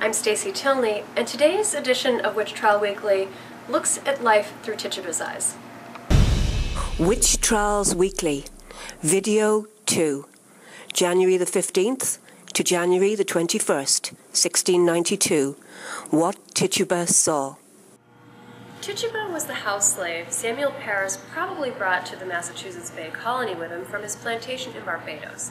I'm Stacy Tilney, and today's edition of Witch Trial Weekly looks at life through Tituba's eyes. Witch Trials Weekly, Video 2, January the 15th to January the 21st, 1692. What Tituba Saw. Tituba was the house slave Samuel Parris probably brought to the Massachusetts Bay Colony with him from his plantation in Barbados.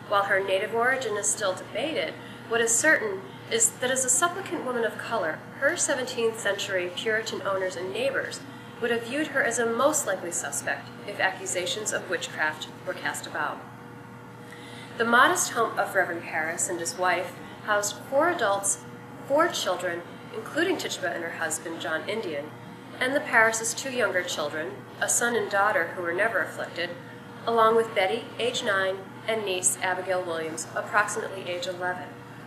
While her native origin is still debated, what is certain is that as a supplicant woman of color, her 17th century Puritan owners and neighbors would have viewed her as a most likely suspect if accusations of witchcraft were cast about. The modest home of Reverend Parris and his wife housed 4 adults, 4 children, including Tituba and her husband, John Indian, and the Parris' 2 younger children, a son and daughter who were never afflicted, along with Betty, age 9, and niece Abigail Williams, approximately age 11,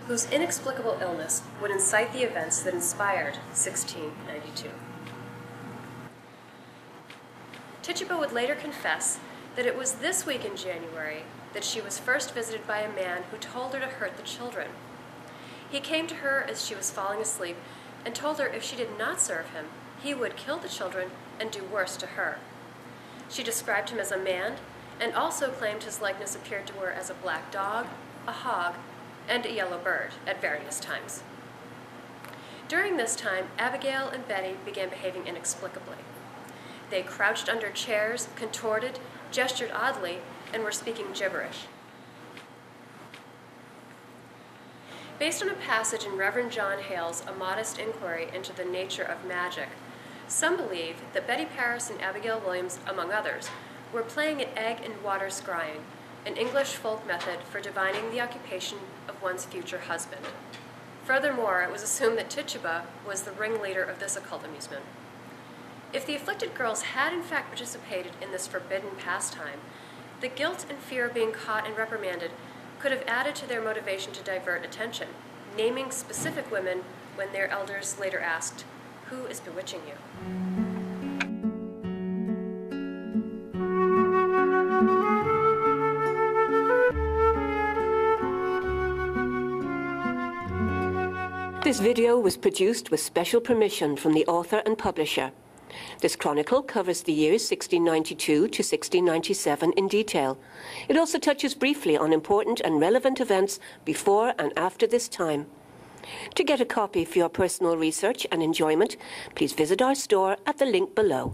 whose inexplicable illness would incite the events that inspired 1692. Tituba would later confess that it was this week in January that she was first visited by a man who told her to hurt the children. He came to her as she was falling asleep and told her if she did not serve him, he would kill the children and do worse to her. She described him as a man and also claimed his likeness appeared to her as a black dog, a hog, and a yellow bird at various times. During this time, Abigail and Betty began behaving inexplicably. They crouched under chairs, contorted, gestured oddly, and were speaking gibberish. Based on a passage in Reverend John Hale's A Modest Inquiry into the Nature of Magic, some believe that Betty Parris and Abigail Williams, among others, were playing at egg and water scrying, an English folk method for divining the occupation of one's future husband. Furthermore, it was assumed that Tituba was the ringleader of this occult amusement. If the afflicted girls had in fact participated in this forbidden pastime, the guilt and fear of being caught and reprimanded could have added to their motivation to divert attention, naming specific women when their elders later asked, "Who is bewitching you?" This video was produced with special permission from the author and publisher. This chronicle covers the years 1692 to 1697 in detail. It also touches briefly on important and relevant events before and after this time. To get a copy for your personal research and enjoyment, please visit our store at the link below.